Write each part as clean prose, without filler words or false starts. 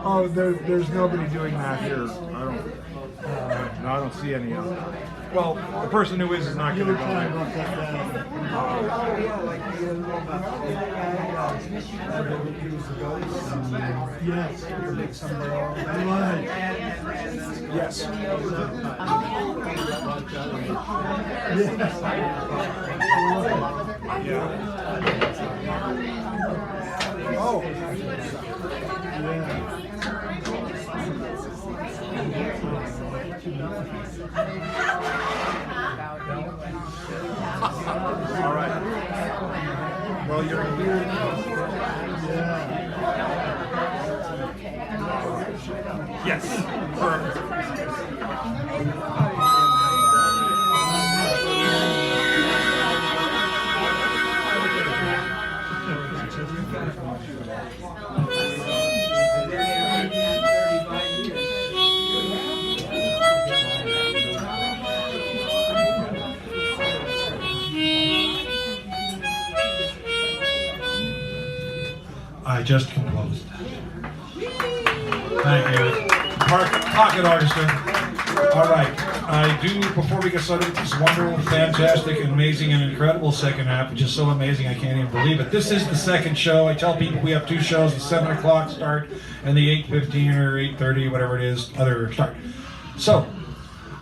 Oh, there's nobody doing that here. No, I don't see any of them. Well, the person who is not going to go there. Yes. Right. Yes. Yeah. Oh. All right. Well, you're here. Yes. Perfect. I just composed. Thank you. Pocket orchestra. All right. I do, before we get started with this wonderful, fantastic, amazing, and incredible second half, which is so amazing I can't even believe it. This is the second show. I tell people we have two shows, the 7 o'clock start and the 8:15 or 8:30, whatever it is, other start. So,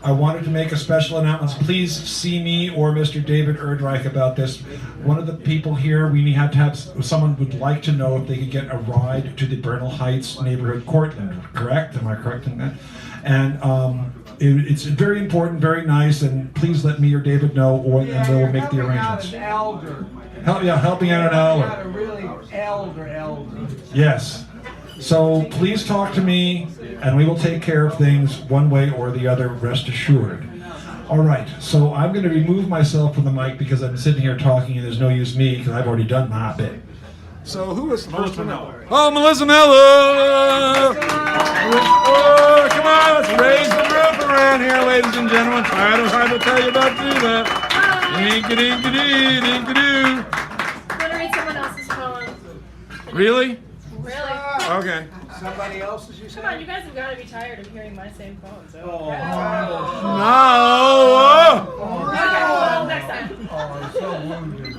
I wanted to make a special announcement. Please see me or Mr. David Erdreich about this. One of the people here, we had to have, someone would like to know if they could get a ride to the Bernal Heights neighborhood, Cortland, correct? Am I correct in that? And it's very important, very nice, and please let me or David know, or and we'll make the arrangements. Helping out an elder. Not a really elder. Yes. So please talk to me, and we will take care of things one way or the other, rest assured. All right, so I'm going to remove myself from the mic because I'm sitting here talking and there's no use me because I've already done my bit. So who was the first one? Oh, Melissa Nella! Oh, come on, let's raise the roof around here, ladies and gentlemen. I don't have to tell you about do that. Dink-a-dink-a-dee, I'm going to read someone else's poem. Really? Really? Okay. Somebody else's, you Come on, you guys have got to be tired of hearing my same poem. So. No! Okay, well, next time. so wounded.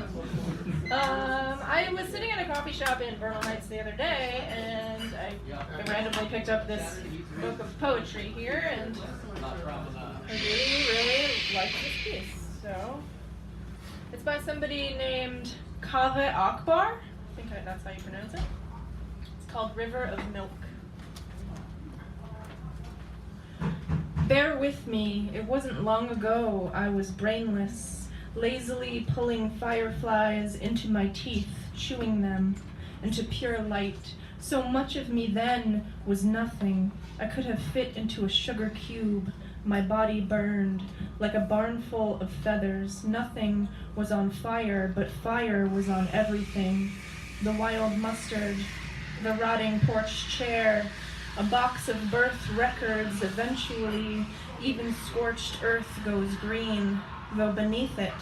I was sitting in a coffee shop in Bernal Heights the other day, and I randomly picked up this book of poetry here, and I really liked this piece. So, it's by somebody named Kaveh Akbar. I think that's how you pronounce it. It's called River of Milk. Bear with me, it wasn't long ago I was brainless, lazily pulling fireflies into my teeth, chewing them into pure light. So much of me then was nothing. I could have fit into a sugar cube. My body burned like a barnful of feathers. Nothing was on fire, but fire was on everything. The wild mustard, the rotting porch chair, a box of birth records. Eventually, even scorched earth goes green, though beneath it,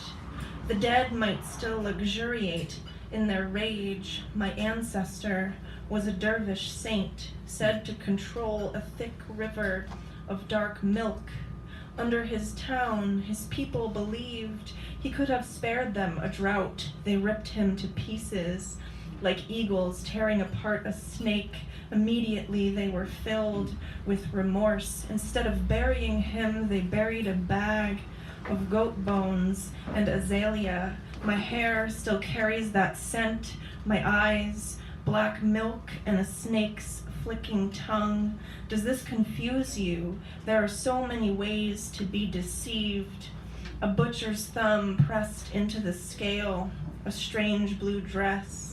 the dead might still luxuriate in their rage. My ancestor was a dervish saint, said to control a thick river of dark milk. Under his town, his people believed he could have spared them a drought. They ripped him to pieces, like eagles tearing apart a snake. Immediately they were filled with remorse. Instead of burying him, they buried a bag of goat bones and azalea. My hair still carries that scent, my eyes, black milk and a snake's flicking tongue. Does this confuse you? There are so many ways to be deceived. A butcher's thumb pressed into the scale, a strange blue dress.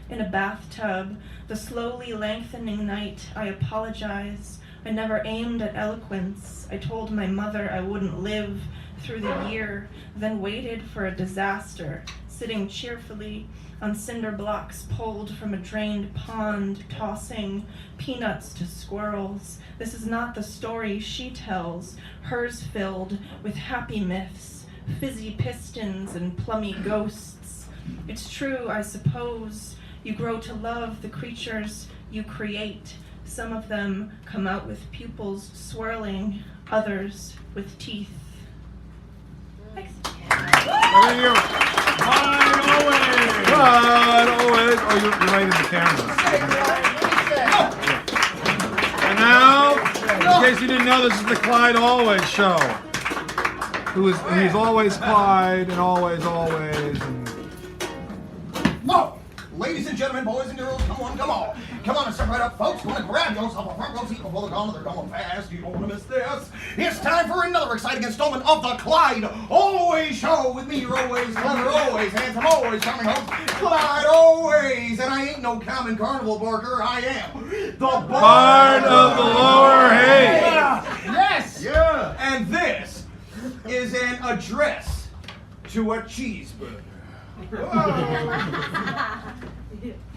In a bathtub, the slowly lengthening night, I apologize. I never aimed at eloquence. I told my mother I wouldn't live through the year, then waited for a disaster, sitting cheerfully on cinder blocks pulled from a drained pond, tossing peanuts to squirrels. This is not the story she tells, hers filled with happy myths, fizzy pistons and plummy ghosts. It's true, I suppose, You grow to love the creatures you create. Some of them come out with pupils swirling, others with teeth. Thanks. Thank you. Clyde always. Oh, you're right in the camera. And now, in case you didn't know, this is the Clyde Always Show. He's always Clyde and always. And... Whoa! Ladies and gentlemen, boys and girls, come on. Come on and step right up, folks. Come on, grab yourself a front row seat before they're gone. They're going fast. You don't want to miss this. It's time for another exciting installment of the Clyde Always Show with me, your always clever, always handsome, always charming host, Clyde Always. And I ain't no common carnival barker. I am the Bard of the Lower Hay. Yes. Yeah. And this is an address to a cheeseburger.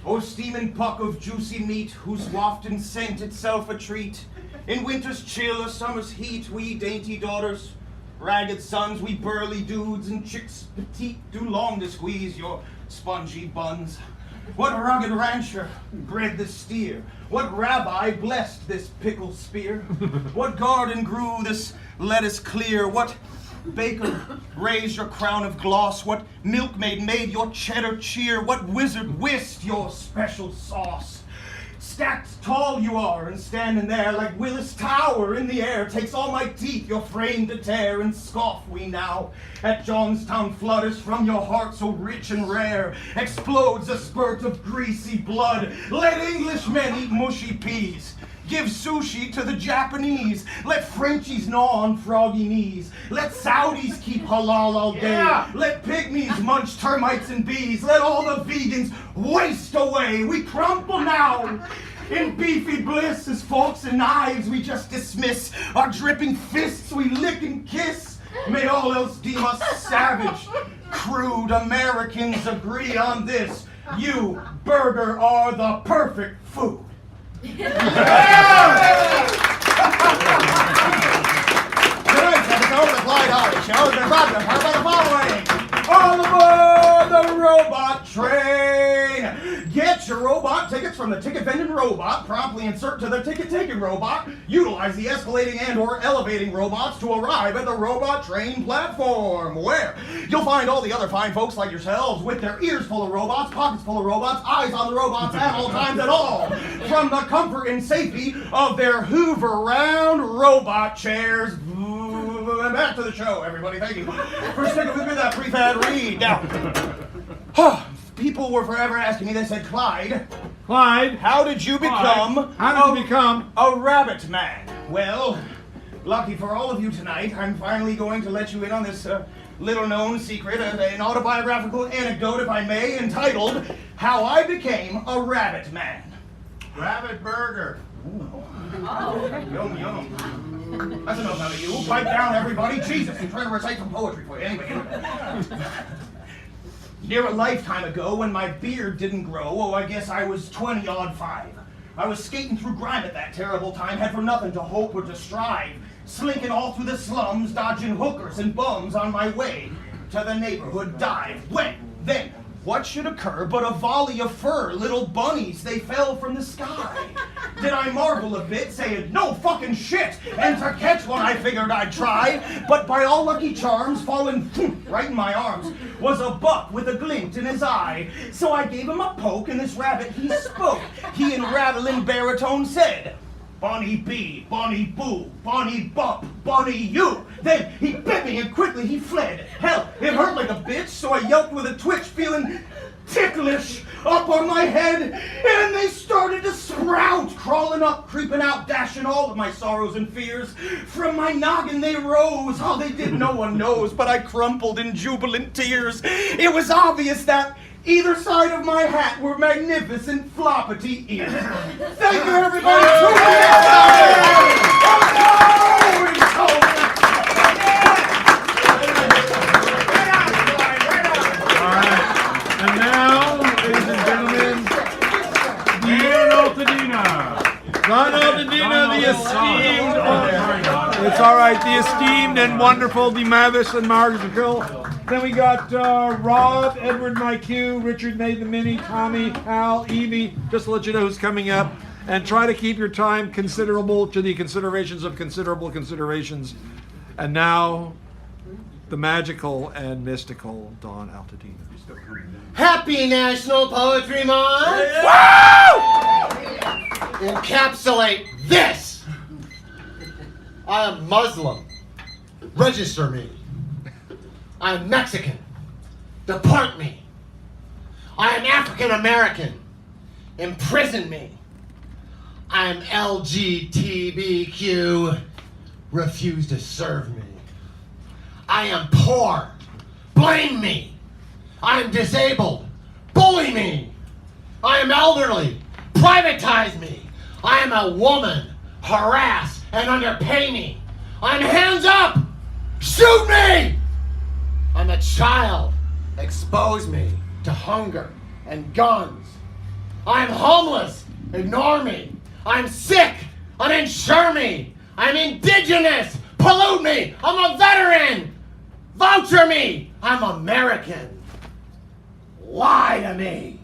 Oh, steaming puck of juicy meat, whose wafting scent itself a treat. In winter's chill or summer's heat, we dainty daughters, ragged sons, we burly dudes and chicks petite do long to squeeze your spongy buns. What rugged rancher bred the steer? What rabbi blessed this pickle spear? What garden grew this lettuce clear? What baker raised your crown of gloss? What milkmaid made your cheddar cheer? What wizard whisked your special sauce? Stacked tall you are, and standing there like Willis Tower in the air, takes all my teeth your frame to tear, and scoff we now at Johnstown flutters from your heart so rich and rare. Explodes a spurt of greasy blood. Let Englishmen eat mushy peas. Give sushi to the Japanese. Let Frenchies gnaw on froggy knees. Let Saudis keep halal all day. Yeah. Let pygmies munch termites and bees. Let all the vegans waste away. We crumple now in beefy bliss as forks and knives we just dismiss. Our dripping fists we lick and kiss. May all else deem us savage. Crude Americans agree on this. You, burger, are the perfect food. Tonight's episode of the Clyde Always Show has been brought to you by the following. All aboard the robot train! Get your robot tickets from the ticket vending robot. Promptly insert to the ticket taking robot. Utilize the escalating and or elevating robots to arrive at the robot train platform, where you'll find all the other fine folks like yourselves with their ears full of robots, pockets full of robots, eyes on the robots at all times at all, from the comfort and safety of their Hoover-round robot chairs. And back to the show, everybody. Thank you for sticking with me that prefab read. Now, people were forever asking me, they said, Clyde, how did you become a rabbit man? Well, lucky for all of you tonight, I'm finally going to let you in on this little-known secret, an autobiographical anecdote, if I may, entitled, How I Became a Rabbit Man. Rabbit burger. Ooh. Oh. Yum, yum. That's enough out of you. Pipe down, everybody. Jesus, I'm trying to recite some poetry for you. Anyway. Near a lifetime ago, when my beard didn't grow, I guess I was 20-odd 5. I was skating through grime at that terrible time, had for nothing to hope or to strive, slinking all through the slums, dodging hookers and bums on my way to the neighborhood dive. When, then, what should occur but a volley of fur, little bunnies, they fell from the sky. Did I marvel a bit, saying, no fucking shit, and to catch one I figured I'd try, but by all lucky charms, falling right in my arms, was a buck with a glint in his eye. So I gave him a poke, and this rabbit he spoke. He in rattling baritone said, Bonnie B, Bonnie Boo, Bonnie Bump, Bonnie you. Then he bit me and quickly he fled. Hell, it hurt like a bitch, so I yelped with a twitch, feeling ticklish up on my head, and they started to sprout, crawling up, creeping out, dashing all of my sorrows and fears. From my noggin they rose, how they did no one knows, but I crumpled in jubilant tears. It was obvious that either side of my hat were magnificent floppity ears. Thank you, everybody. And now, ladies and gentlemen, Don Altadena, the esteemed, it's all right, the esteemed and wonderful, the Mavis and Margaret Hill. Then we got Rob, Edward, Mike Hugh, Richard, Nathan, Minnie, Tommy, Hal, Evie. Just to let you know who's coming up. And try to keep your time considerable to the considerations of considerable considerations. And now, the magical and mystical Dawn Altadena. Happy National Poetry Month! Encapsulate this! I am Muslim. Register me. I am Mexican. Deport me. I am African American. Imprison me. I am LGBTQ. Refuse to serve me. I am poor. Blame me. I am disabled. Bully me. I am elderly. Privatize me. I am a woman. Harass and underpay me. I'm hands up. Shoot me. I'm a child. Expose me to hunger and guns. I'm homeless. Ignore me. I'm sick. Uninsure me. I'm indigenous. Pollute me. I'm a veteran. Voucher me. I'm American. Lie to me.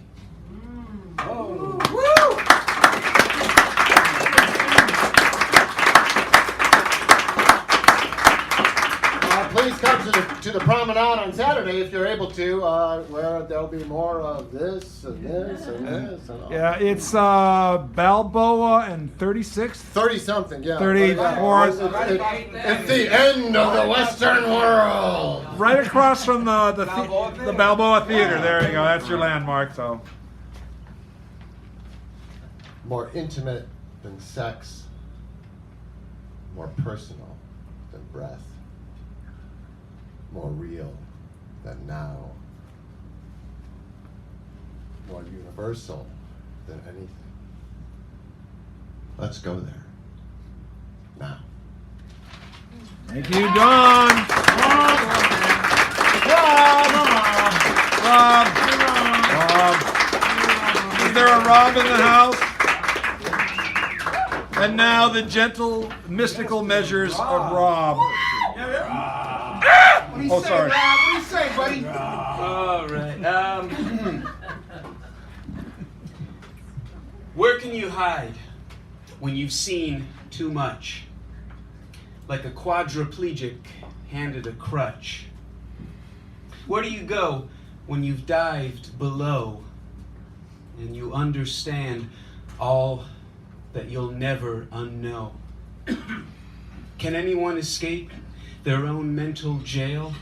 Please come to the promenade on Saturday if you're able to, where there'll be more of this and this and this and all. Yeah, it's Balboa and 36th. 30-something, yeah. 34th. It's the end of the Western world. Right across from the Balboa Theater. There you go. That's your landmark. So. More intimate than sex. More personal than breath. More real than now. More universal than anything. Let's go there. Now. Thank you, Don. Rob. Is there a Rob in the house? And now the gentle, mystical measures of Rob. Oh, sorry. What do you say, buddy? All right. Where can you hide when you've seen too much? Like a quadriplegic handed a crutch. Where do you go when you've dived below and you understand all that you'll never unknow? Can anyone escape their own mental jail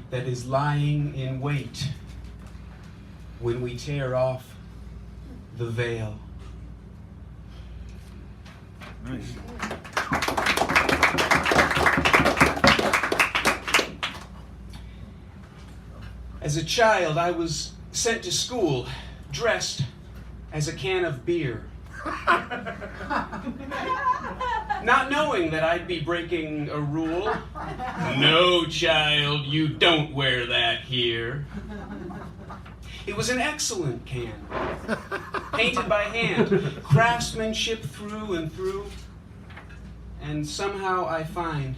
that is lying in wait when we tear off the veil? Nice. As a child, I was sent to school dressed as a can of beer. Not knowing that I'd be breaking a rule. No, child, you don't wear that here. It was an excellent can, painted by hand, craftsmanship through and through. And somehow I find,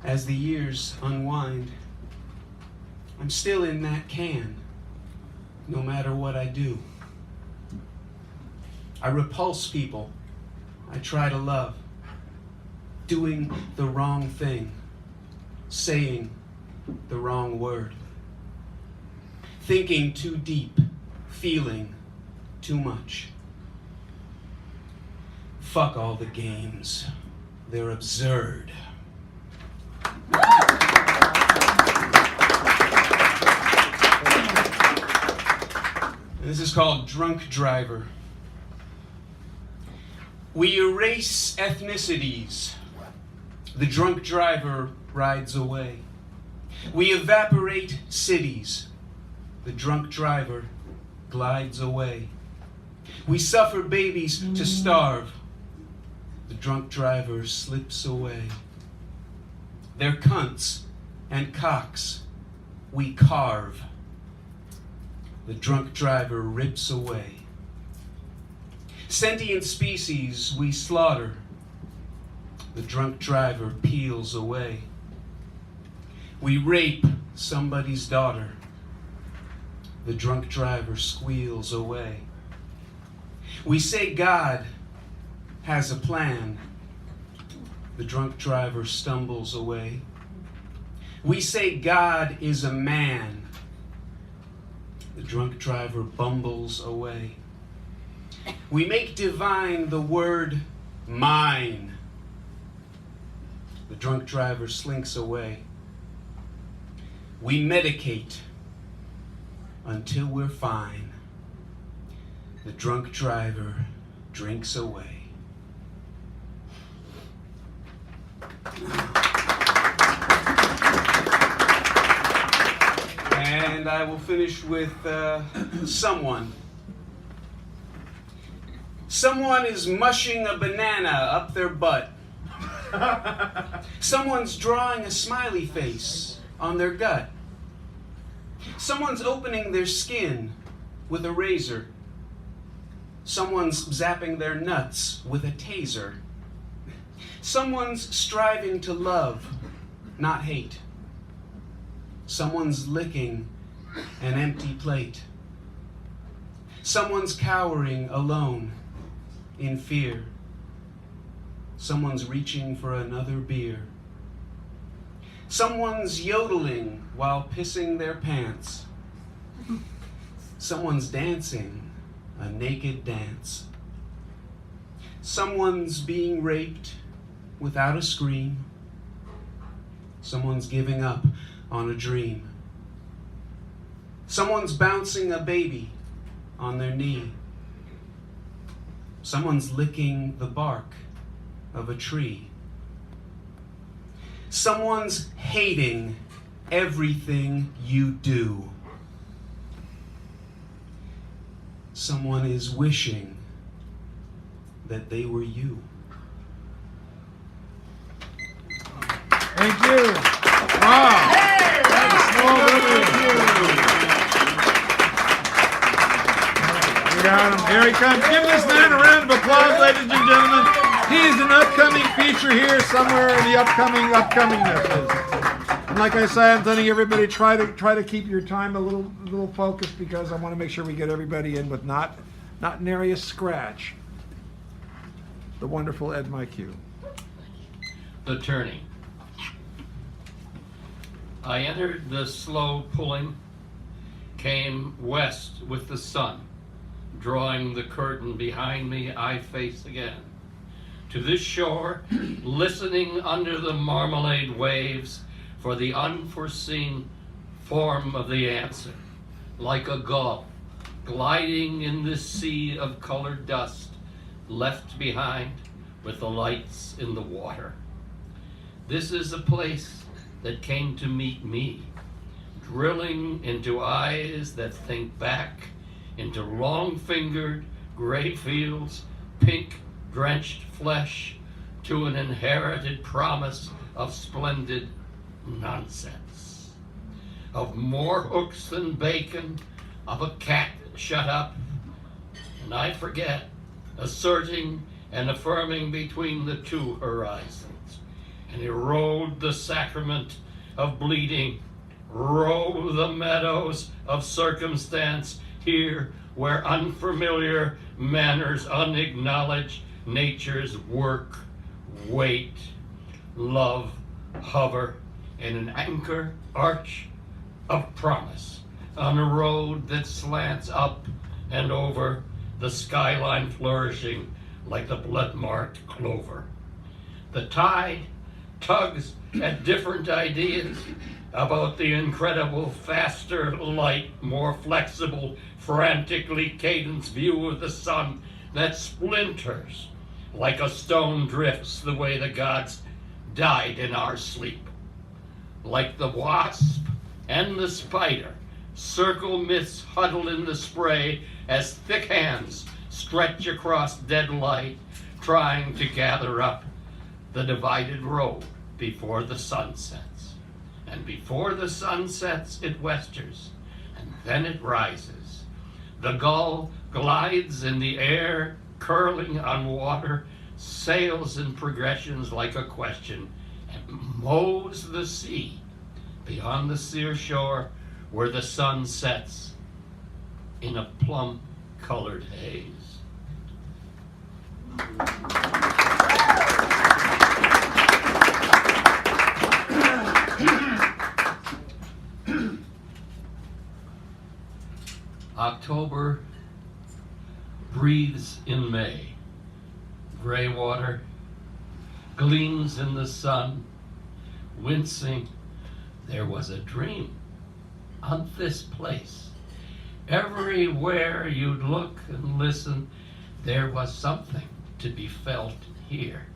as the years unwind, I'm still in that can, no matter what I do. I repulse people I try to love, doing the wrong thing, saying the wrong word, thinking too deep, feeling too much. Fuck all the games. They're absurd. This is called Drunk Driver. We erase ethnicities. The drunk driver rides away. We evaporate cities. The drunk driver glides away. We suffer babies to starve. The drunk driver slips away. They're cunts and cocks we carve. The drunk driver rips away. Sentient species we slaughter. The drunk driver peels away. We rape somebody's daughter. The drunk driver squeals away. We say God has a plan. The drunk driver stumbles away. We say God is a man. The drunk driver bumbles away. We make divine the word mine. The drunk driver slinks away. We medicate until we're fine. The drunk driver drinks away. And I will finish with someone. Someone is mushing a banana up their butt. Someone's drawing a smiley face on their gut. Someone's opening their skin with a razor. Someone's zapping their nuts with a taser. Someone's striving to love, not hate. Someone's licking an empty plate. Someone's cowering alone in fear. Someone's reaching for another beer. Someone's yodeling while pissing their pants. Someone's dancing a naked dance. Someone's being raped without a scream. Someone's giving up on a dream. Someone's bouncing a baby on their knee. Someone's licking the bark of a tree. Someone's hating everything you do. Someone is wishing that they were you. Thank you. Wow. We got him. Here he comes. Give this man a round of applause, ladies and gentlemen. He's an upcoming feature here somewhere in the upcomingness. And like I said, I'm telling everybody, try to keep your time a little focused, because I want to make sure we get everybody in with not nary a scratch. The wonderful Ed MyQ. The turning. I entered the slow pulling, came west with the sun. Drawing the curtain behind me, I face again to this shore, listening under the marmalade waves for the unforeseen form of the answer, like a gull gliding in this sea of colored dust left behind with the lights in the water. This is a place that came to meet me, drilling into eyes that think back into long-fingered gray fields, pink-drenched flesh, to an inherited promise of splendid nonsense, of more hooks than bacon, of a cat shut up, and I forget, asserting and affirming between the two horizons, and erode the sacrament of bleeding, row the meadows of circumstance, here where unfamiliar manners unacknowledge nature's work, wait, love, hover in an anchor arch of promise on a road that slants up and over, the skyline flourishing like the blood-marked clover. The tide tugs at different ideas about the incredible, faster, light, more flexible, frantically cadenced view of the sun that splinters like a stone drifts the way the gods died in our sleep. Like the wasp and the spider, circle myths huddled in the spray as thick hands stretch across dead light, trying to gather up the divided road before the sun sets. And before the sun sets, it westers, and then it rises. The gull glides in the air, curling on water, sails in progressions like a question, and mows the sea beyond the sear shore where the sun sets in a plum-colored haze. October breathes in May. Gray water gleams in the sun, wincing. There was a dream on this place. Everywhere you'd look and listen, there was something to be felt here.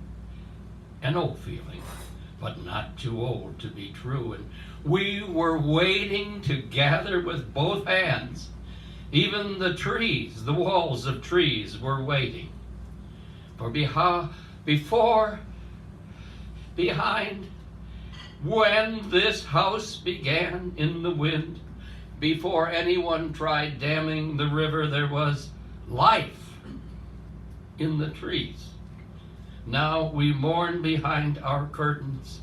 An old feeling, but not too old to be true. And we were waiting to gather with both hands. Even the trees, the walls of trees were waiting. For behind, when this house began in the wind, before anyone tried damming the river, there was life in the trees. Now we mourn behind our curtains.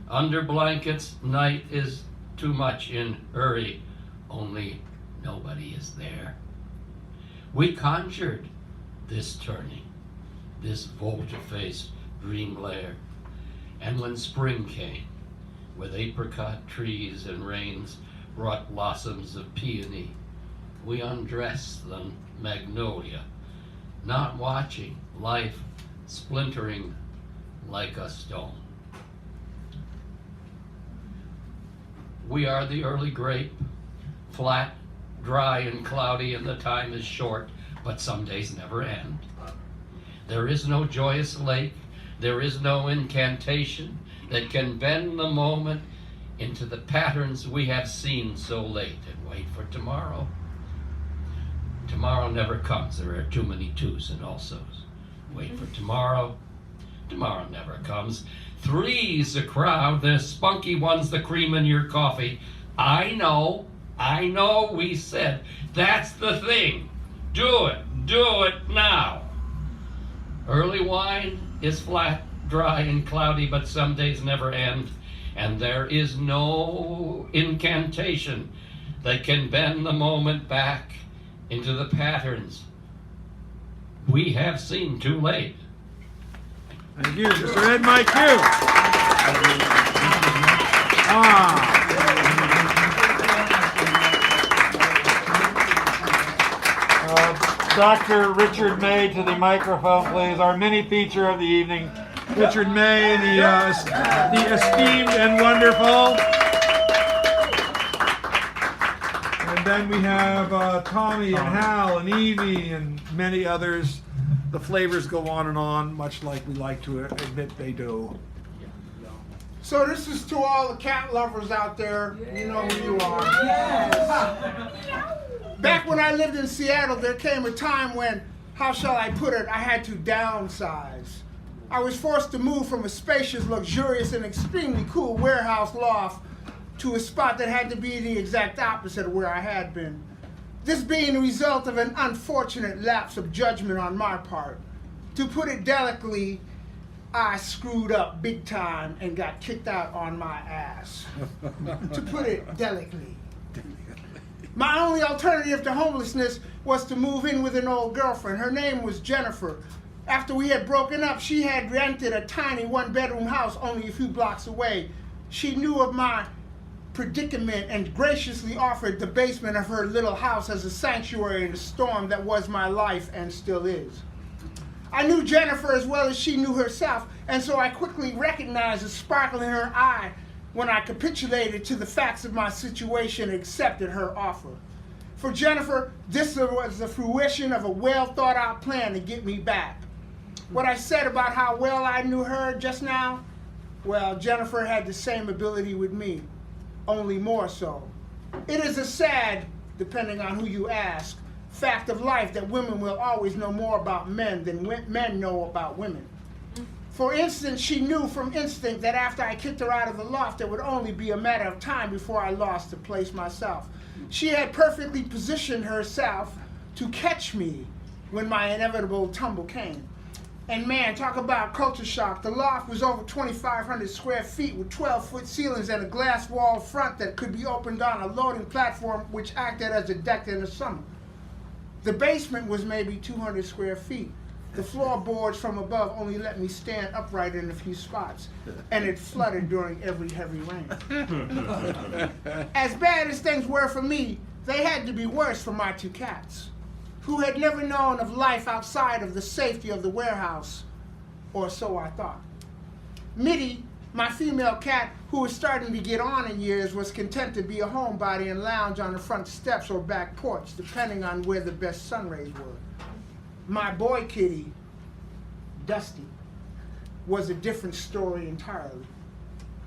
Under blankets, night is too much in hurry, only nobody is there. We conjured this turning, this volte-face dream lair. And when spring came, with apricot trees and rains brought blossoms of peony, we undressed the magnolia, not watching life splintering like a stone. We are the early grape, flat, dry and cloudy, and the time is short, but some days never end. There is no joyous lake, there is no incantation that can bend the moment into the patterns we have seen so late and wait for tomorrow. Tomorrow never comes, there are too many twos and alsos. Wait for tomorrow, tomorrow never comes. Three's a crowd, the spunky one's the cream in your coffee. I know, we said, that's the thing. Do it now. Early wine is flat, dry, and cloudy, but some days never end. And there is no incantation that can bend the moment back into the patterns we have seen too late. Thank you, Mr. Ed Mike Q. Dr. Richard May to the microphone, please. Our mini feature of the evening. Richard May, the esteemed and wonderful. And then we have Tommy and Hal and Evie and many others. The flavors go on and on, much like we like to admit they do. So this is to all the cat lovers out there. You know who you are. Back when I lived in Seattle, there came a time when, how shall I put it, I had to downsize. I was forced to move from a spacious, luxurious, and extremely cool warehouse loft to a spot that had to be the exact opposite of where I had been. This being the result of an unfortunate lapse of judgment on my part. To put it delicately, I screwed up big time and got kicked out on my ass. To put it delicately. My only alternative to homelessness was to move in with an old girlfriend. Her name was Jennifer. After we had broken up, she had rented a tiny one-bedroom house only a few blocks away. She knew of my predicament and graciously offered the basement of her little house as a sanctuary in the storm that was my life and still is. I knew Jennifer as well as she knew herself, and so I quickly recognized a sparkle in her eye when I capitulated to the facts of my situation and accepted her offer. For Jennifer, this was the fruition of a well-thought-out plan to get me back. What I said about how well I knew her just now, well, Jennifer had the same ability with me, only more so. It is a sad, depending on who you ask, fact of life that women will always know more about men than men know about women. For instance, she knew from instinct that after I kicked her out of the loft, it would only be a matter of time before I lost the place myself. She had perfectly positioned herself to catch me when my inevitable tumble came. And man, talk about culture shock. The loft was over 2,500 square feet with 12-foot ceilings and a glass wall front that could be opened on a loading platform which acted as a deck in the summer. The basement was maybe 200 square feet. The floorboards from above only let me stand upright in a few spots, and it flooded during every heavy rain. As bad as things were for me, they had to be worse for my two cats, who had never known of life outside of the safety of the warehouse, or so I thought. Mitty, my female cat, who was starting to get on in years, was content to be a homebody and lounge on the front steps or back porch, depending on where the best sun rays were. My boy kitty, Dusty, was a different story entirely.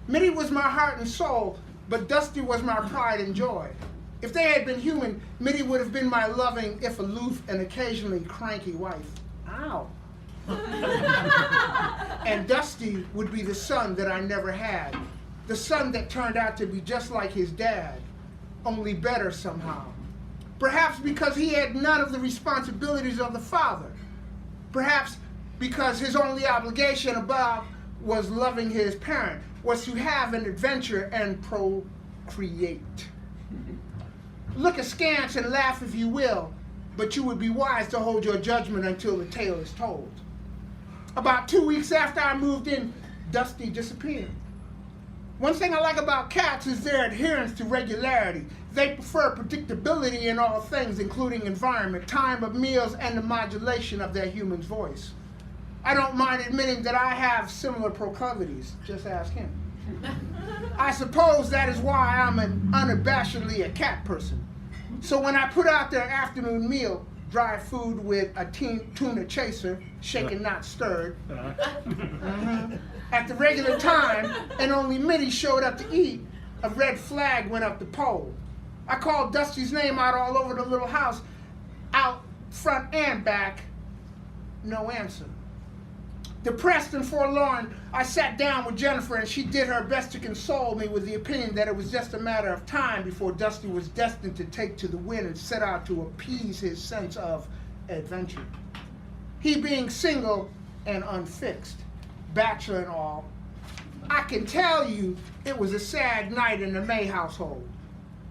Mitty was my heart and soul, but Dusty was my pride and joy. If they had been human, Mitty would have been my loving, if aloof, and occasionally cranky wife. Ow. And Dusty would be the son that I never had. The son that turned out to be just like his dad, only better somehow. Perhaps because he had none of the responsibilities of the father. Perhaps because his only obligation above was loving his parent, was to have an adventure and procreate. Look askance and laugh if you will, but you would be wise to hold your judgment until the tale is told. About 2 weeks after I moved in, Dusty disappeared. One thing I like about cats is their adherence to regularity. They prefer predictability in all things, including environment, time of meals, and the modulation of their human's voice. I don't mind admitting that I have similar proclivities. Just ask him. I suppose that is why I'm unabashedly a cat person. So when I put out their afternoon meal, dry food with a tuna chaser, shaken not stirred, at the regular time, and only Mitty showed up to eat, a red flag went up the pole. I called Dusty's name out all over the little house, out front and back, no answer. Depressed and forlorn, I sat down with Jennifer and she did her best to console me with the opinion that it was just a matter of time before Dusty was destined to take to the wind and set out to appease his sense of adventure. He being single and unfixed, bachelor and all, I can tell you it was a sad night in the May household.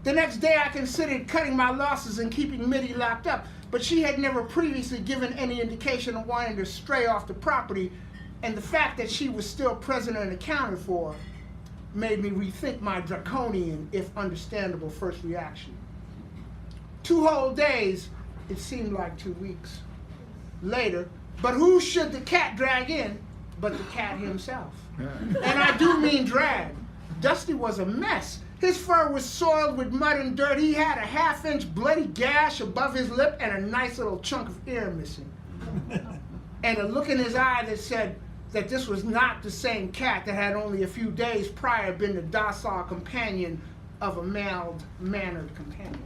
The next day I considered cutting my losses and keeping Mitty locked up, but she had never previously given any indication of wanting to stray off the property, and the fact that she was still present and accounted for made me rethink my draconian, if understandable, first reaction. 2 whole days, it seemed like 2 weeks. Later, but who should the cat drag in but the cat himself? And I do mean drag. Dusty was a mess. His fur was soiled with mud and dirt. He had a 1/2-inch bloody gash above his lip and a nice little chunk of ear missing. And a look in his eye that said that this was not the same cat that had only a few days prior been the docile companion of a mild-mannered companion.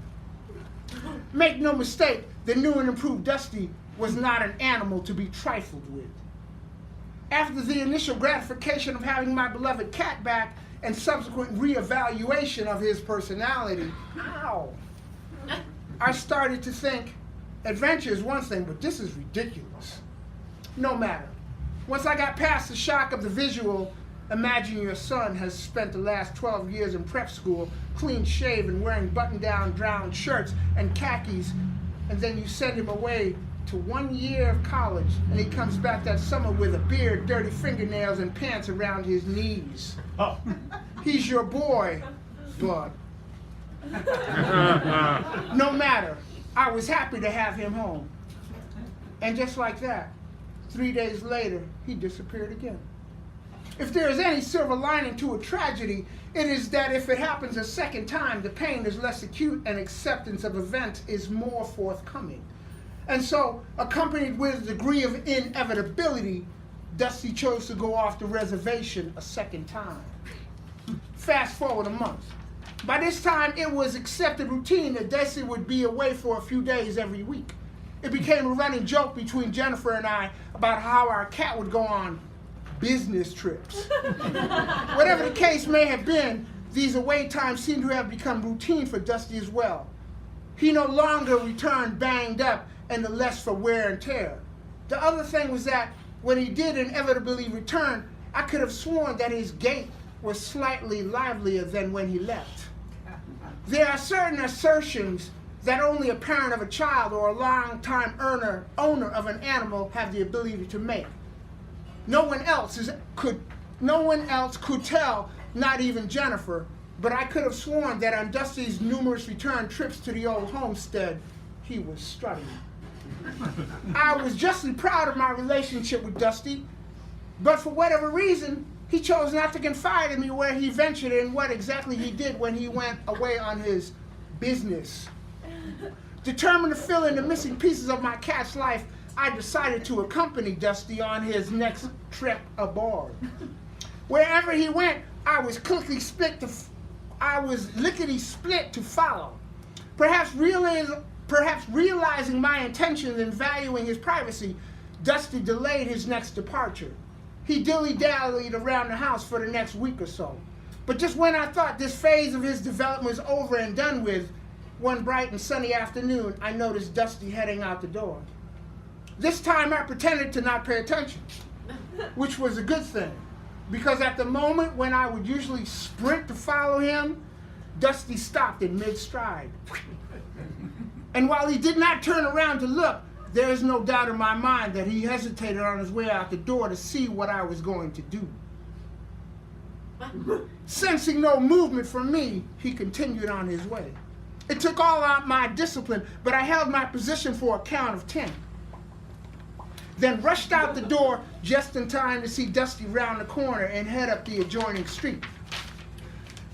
Make no mistake, the new and improved Dusty was not an animal to be trifled with. After the initial gratification of having my beloved cat back, and subsequent reevaluation of his personality, I started to think, adventure is one thing, but this is ridiculous. No matter. Once I got past the shock of the visual, imagine your son has spent the last 12 years in prep school, clean shaven, wearing button-down brown shirts and khakis, and then you send him away to 1 year of college, and he comes back that summer with a beard, dirty fingernails, and pants around his knees. Oh. He's your boy, but no matter, I was happy to have him home. And just like that, 3 days later, he disappeared again. If there is any silver lining to a tragedy, it is that if it happens a second time, the pain is less acute and acceptance of events is more forthcoming. And so, accompanied with a degree of inevitability, Dusty chose to go off the reservation a second time. Fast forward a month. By this time, it was accepted routine that Dusty would be away for a few days every week. It became a running joke between Jennifer and I about how our cat would go on business trips. Whatever the case may have been, these away times seem to have become routine for Dusty as well. He no longer returned banged up and the less for wear and tear. The other thing was that when he did inevitably return, I could have sworn that his gait was slightly livelier than when he left. There are certain assertions that only a parent of a child or a long-time owner of an animal have the ability to make. No one else could tell, not even Jennifer, but I could have sworn that on Dusty's numerous return trips to the old homestead, he was strutting. I was justly proud of my relationship with Dusty, but for whatever reason, he chose not to confide in me where he ventured and what exactly he did when he went away on his business. Determined to fill in the missing pieces of my cat's life, I decided to accompany Dusty on his next trip aboard. Wherever he went, I was lickety-split to follow. Perhaps realizing my intentions and valuing his privacy, Dusty delayed his next departure. He dilly-dallied around the house for the next week or so. But just when I thought this phase of his development was over and done with, one bright and sunny afternoon, I noticed Dusty heading out the door. This time I pretended to not pay attention, which was a good thing, because at the moment when I would usually sprint to follow him, Dusty stopped in mid-stride. And while he did not turn around to look, there is no doubt in my mind that he hesitated on his way out the door to see what I was going to do. Sensing no movement from me, he continued on his way. It took all out my discipline, but I held my position for a count of 10. Then rushed out the door just in time to see Dusty round the corner and head up the adjoining street.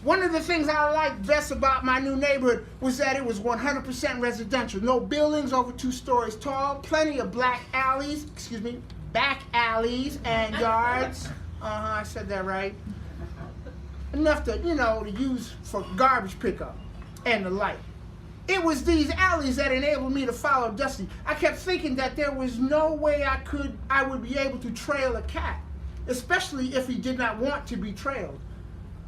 One of the things I liked best about my new neighborhood was that it was 100% residential. No buildings over 2 stories tall, plenty of back alleys and yards. I said that right. Enough to, to use for garbage pickup and the like. It was these alleys that enabled me to follow Dusty. I kept thinking that there was no way I would be able to trail a cat, especially if he did not want to be trailed.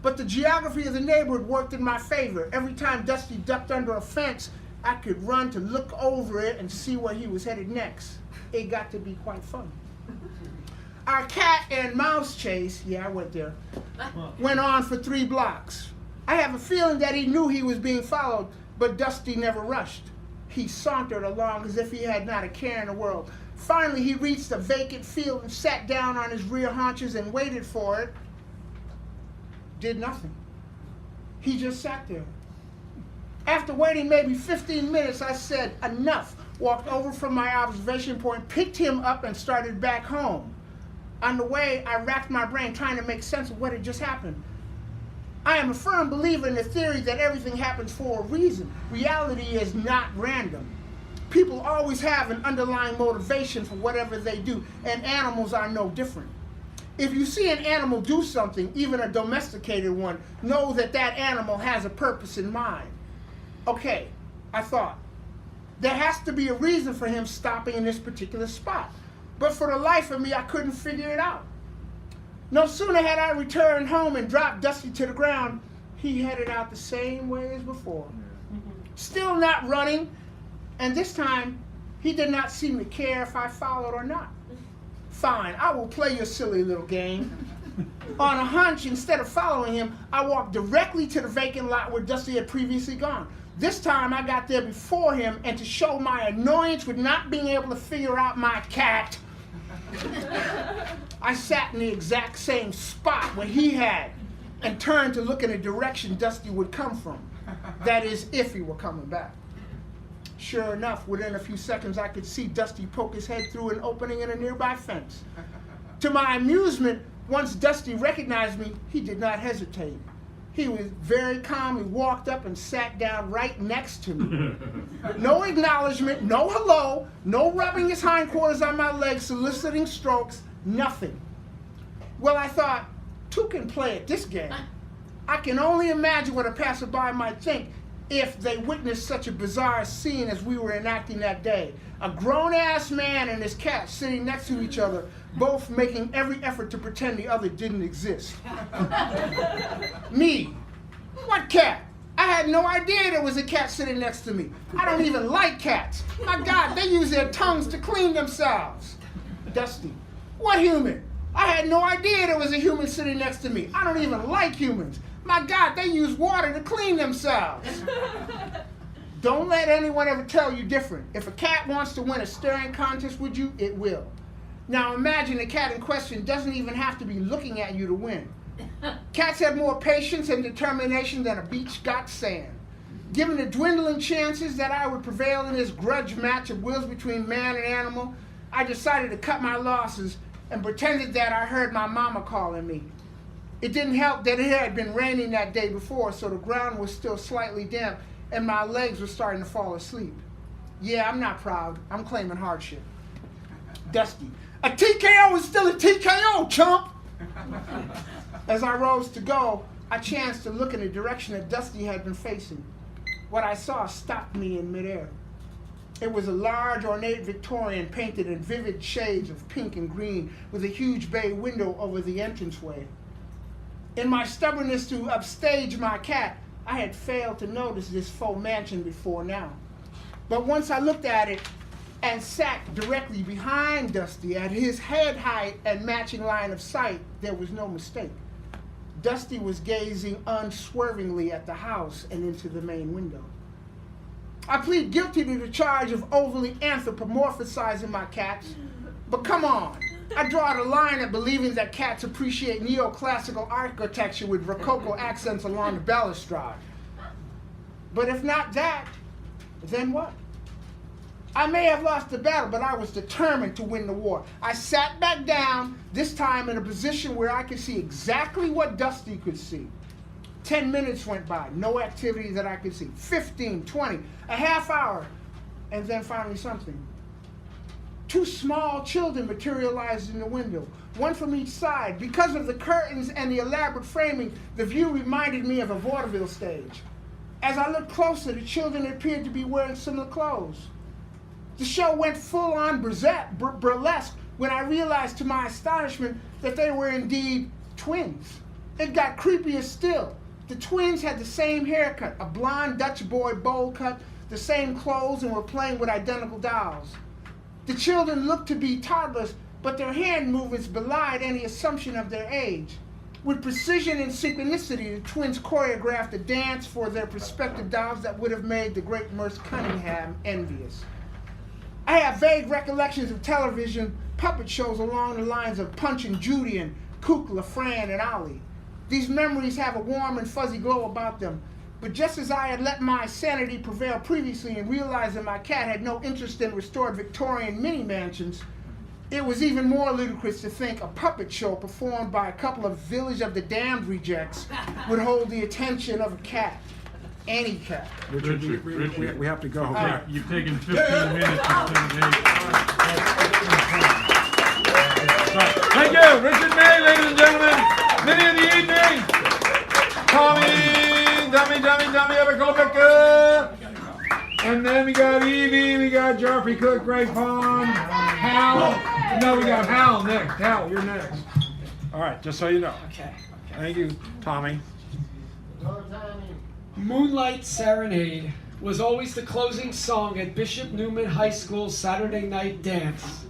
But the geography of the neighborhood worked in my favor. Every time Dusty ducked under a fence, I could run to look over it and see where he was headed next. It got to be quite fun. Our cat and mouse chase, yeah, I went there, went on for 3 blocks. I have a feeling that he knew he was being followed, but Dusty never rushed. He sauntered along as if he had not a care in the world. Finally, he reached a vacant field and sat down on his rear haunches and waited for it. Did nothing. He just sat there. After waiting maybe 15 minutes, I said, enough. Walked over from my observation point, picked him up, and started back home. On the way, I racked my brain trying to make sense of what had just happened. I am a firm believer in the theory that everything happens for a reason. Reality is not random. People always have an underlying motivation for whatever they do, and animals are no different. If you see an animal do something, even a domesticated one, know that that animal has a purpose in mind. Okay, I thought, there has to be a reason for him stopping in this particular spot. But for the life of me, I couldn't figure it out. No sooner had I returned home and dropped Dusty to the ground, he headed out the same way as before. Still not running, and this time, he did not seem to care if I followed or not. Fine, I will play your silly little game. On a hunch, instead of following him, I walked directly to the vacant lot where Dusty had previously gone. This time, I got there before him, and to show my annoyance with not being able to figure out my cat, I sat in the exact same spot where he had and turned to look in the direction Dusty would come from. That is, if he were coming back. Sure enough, within a few seconds, I could see Dusty poke his head through an opening in a nearby fence. To my amusement, once Dusty recognized me, he did not hesitate. He was very calmly walked up and sat down right next to me. No acknowledgement, no hello, no rubbing his hindquarters on my legs, soliciting strokes, nothing. Well, I thought, 2 can play at this game. I can only imagine what a passerby might think if they witnessed such a bizarre scene as we were enacting that day. A grown-ass man and his cat sitting next to each other, both making every effort to pretend the other didn't exist. Me. What cat? I had no idea there was a cat sitting next to me. I don't even like cats. My God, they use their tongues to clean themselves. Dusty. What human? I had no idea there was a human sitting next to me. I don't even like humans. My God, they use water to clean themselves. Don't let anyone ever tell you different. If a cat wants to win a staring contest with you, it will. Now imagine the cat in question doesn't even have to be looking at you to win. Cats have more patience and determination than a beach got sand. Given the dwindling chances that I would prevail in this grudge match of wills between man and animal, I decided to cut my losses and pretended that I heard my mama calling me. It didn't help that it had been raining that day before, so the ground was still slightly damp and my legs were starting to fall asleep. Yeah, I'm not proud. I'm claiming hardship. Dusty. A TKO is still a TKO, chump! As I rose to go, I chanced to look in the direction that Dusty had been facing. What I saw stopped me in midair. It was a large, ornate Victorian painted in vivid shades of pink and green with a huge bay window over the entranceway. In my stubbornness to upstage my cat, I had failed to notice this faux mansion before now. But once I looked at it and sat directly behind Dusty at his head height and matching line of sight, there was no mistake. Dusty was gazing unswervingly at the house and into the main window. I plead guilty to the charge of overly anthropomorphizing my cats, but come on. I draw the line at believing that cats appreciate neoclassical architecture with Rococo accents along the balustrade. But if not that, then what? I may have lost the battle, but I was determined to win the war. I sat back down, this time in a position where I could see exactly what Dusty could see. 10 minutes went by, no activity that I could see. 15, 20, a half hour, and then finally something. 2 small children materialized in the window, one from each side. Because of the curtains and the elaborate framing, the view reminded me of a vaudeville stage. As I looked closer, the children appeared to be wearing similar clothes. The show went full-on burlesque when I realized to my astonishment that they were indeed twins. It got creepier still. The twins had the same haircut, a blonde Dutch boy bowl cut, the same clothes, and were playing with identical dolls. The children looked to be toddlers, but their hand movements belied any assumption of their age. With precision and synchronicity, the twins choreographed a dance for their prospective dolls that would have made the great Merce Cunningham envious. I have vague recollections of television puppet shows along the lines of Punch and Judy and Kukla, Fran, and Ollie. These memories have a warm and fuzzy glow about them. But just as I had let my sanity prevail previously and realized that my cat had no interest in restored Victorian mini mansions, it was even more ludicrous to think a puppet show performed by a couple of Village of the Damned rejects would hold the attention of a cat. Any cat. Richard, we have to go. Right. You've taken 15 minutes instead of 8. Thank you, Richard May, ladies and gentlemen. Mini of the evening. Tommy, Dummy, Evercolpica. And then we got Evie, we got Joffrey Cook, Greg Pond, Hal. No, we got Hal next. Hal, you're next. All right, just so you know. Okay. Thank you, Tommy. Moonlight Serenade was always the closing song at Bishop Newman High School's Saturday night dance.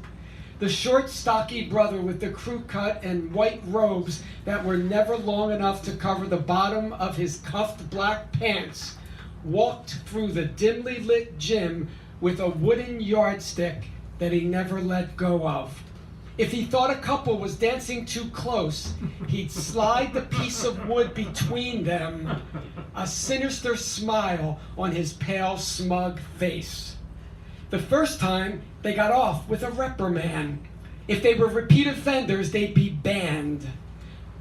The short, stocky brother with the crew cut and white robes that were never long enough to cover the bottom of his cuffed black pants walked through the dimly lit gym with a wooden yardstick that he never let go of. If he thought a couple was dancing too close, he'd slide the piece of wood between them, a sinister smile on his pale, smug face. The first time, they got off with a reprimand. If they were repeat offenders, they'd be banned.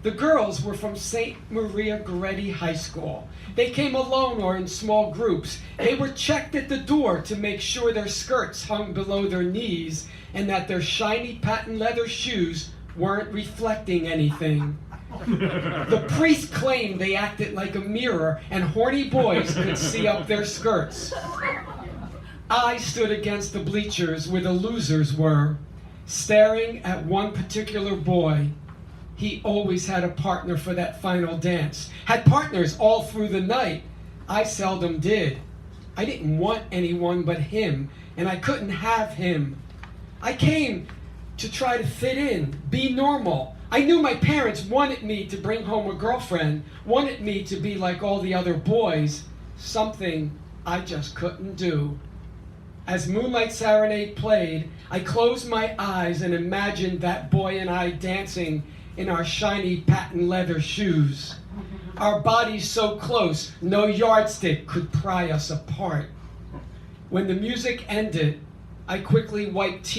The girls were from St. Maria Goretti High School. They came alone or in small groups. They were checked at the door to make sure their skirts hung below their knees and that their shiny patent leather shoes weren't reflecting anything. The priest claimed they acted like a mirror and horny boys could see up their skirts. I stood against the bleachers where the losers were, staring at one particular boy. He always had a partner for that final dance. Had partners all through the night. I seldom did. I didn't want anyone but him, and I couldn't have him. I came to try to fit in, be normal. I knew my parents wanted me to bring home a girlfriend, wanted me to be like all the other boys, something I just couldn't do. As Moonlight Serenade played, I closed my eyes and imagined that boy and I dancing in our shiny patent leather shoes. Our bodies so close, no yardstick could pry us apart. When the music ended, I quickly wiped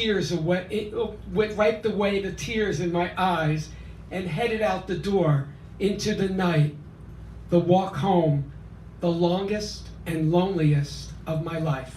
wiped away the tears in my eyes and headed out the door into the night. The walk home, the longest and loneliest of my life.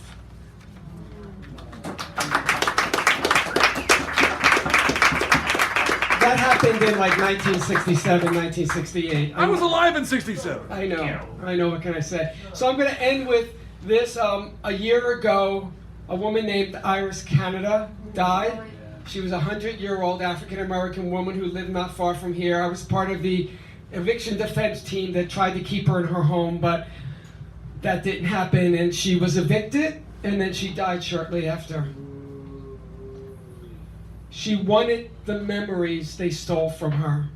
That happened in like 1967, 1968. I was alive in 67. I know, what can I say? So I'm going to end with this. A year ago, a woman named Iris Canada died. She was a 100-year-old African-American woman who lived not far from here. I was part of the eviction defense team that tried to keep her in her home, but that didn't happen, and she was evicted, and then she died shortly after. She wanted the memories they stole from her,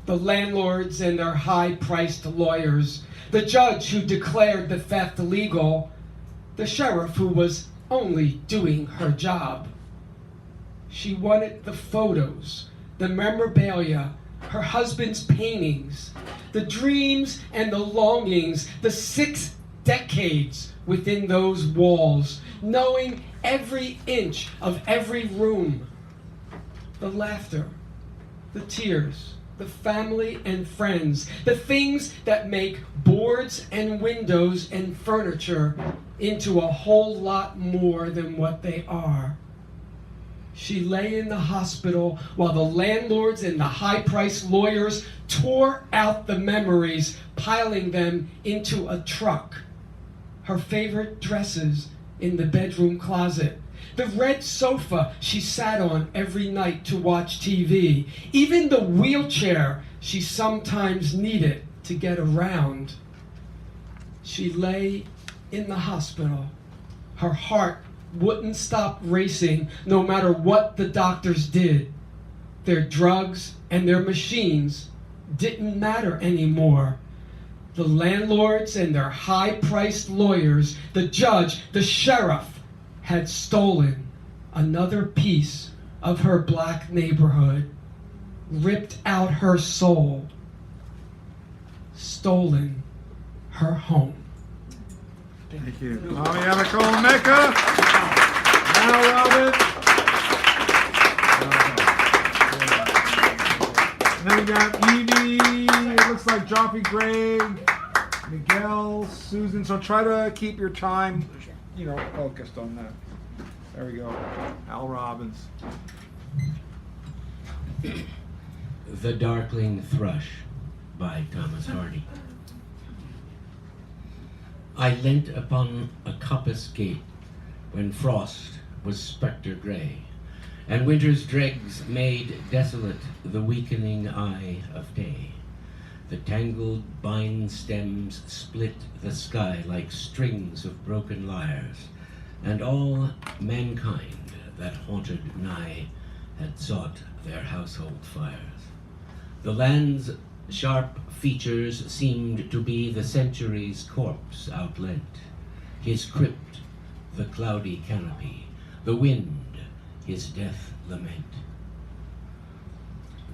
the landlords and their high-priced lawyers, the judge who declared the theft illegal, the sheriff who was only doing her job. She wanted the photos, the memorabilia, her husband's paintings, the dreams and the longings, the 6 decades within those walls, knowing every inch of every room, the laughter, the tears, the family and friends, the things that make boards and windows and furniture into a whole lot more than what they are. She lay in the hospital while the landlords and the high-priced lawyers tore out the memories, piling them into a truck. Her favorite dresses in the bedroom closet. The red sofa she sat on every night to watch TV. Even the wheelchair she sometimes needed to get around. She lay in the hospital. Her heart wouldn't stop racing no matter what the doctors did. Their drugs and their machines didn't matter anymore. The landlords and their high-priced lawyers, the judge, the sheriff, had stolen another piece of her black neighborhood, ripped out her soul, stolen her home. Thank you. Tommy Nicole Mecca. Now Robin. And then we got Evie. It looks like Joffrey Greg, Miguel, Susan. So try to keep your time, focused on that. There we go. Al Robbins. The Darkling Thrush by Thomas Hardy. I leant upon a coppice gate when frost was spectre grey, and winter's dregs made desolate the weakening eye of day. The tangled vine stems split the sky like strings of broken lyres, and all mankind that haunted nigh had sought their household fires. The land's sharp features seemed to be the century's corpse outlent, his crypt the cloudy canopy, the wind his death lament.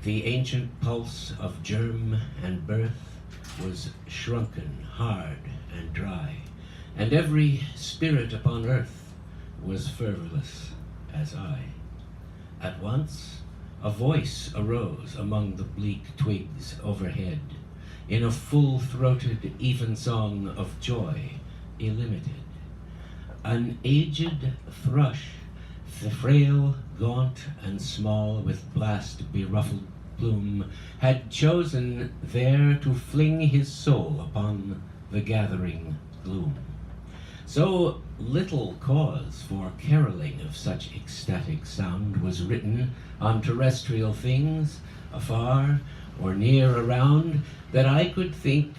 The ancient pulse of germ and birth was shrunken, hard and dry, and every spirit upon earth was fervorless as I. At once a voice arose among the bleak twigs overhead, in a full-throated evensong of joy illimited. An aged thrush, frail, gaunt, and small, with blast-beruffled plume, had chosen there to fling his soul upon the gathering gloom. So little cause for caroling of such ecstatic sound was written on terrestrial things, afar or near around, that I could think